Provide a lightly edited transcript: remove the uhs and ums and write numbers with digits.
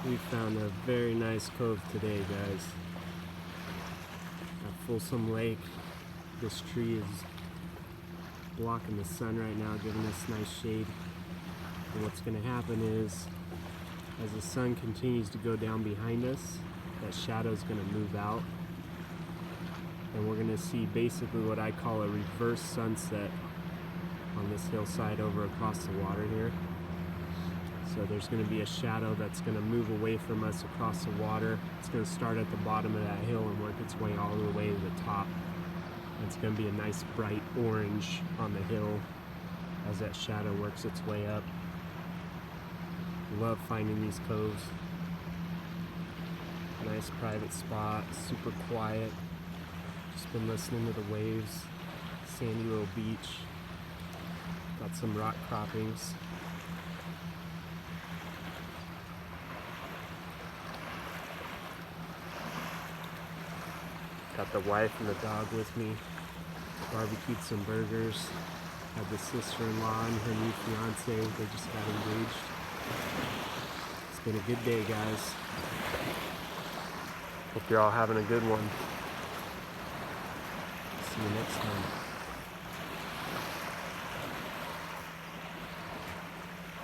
We found a very nice cove today, guys. At Folsom Lake. This tree is blocking the sun right now, giving us nice shade. And what's going to happen is, as the sun continues to go down behind us, that shadow is going to move out. And we're going to see basically what I call a reverse sunset on this hillside over across the water here. So there's going to be a shadow that's going to move away from us across the water. It's going to start at the bottom of that hill and work its way all the way to the top. It's going to be a nice bright orange on the hill as that shadow works its way up. Love finding these coves. Nice private spot, super quiet. Just been listening to the waves. Sandy little beach. Got some rock croppings. Got the wife and the dog with me. Barbecued some burgers. Had the sister-in-law and her new fiance. They just got engaged. It's been a good day, guys. Hope you're all having a good one. See you next time.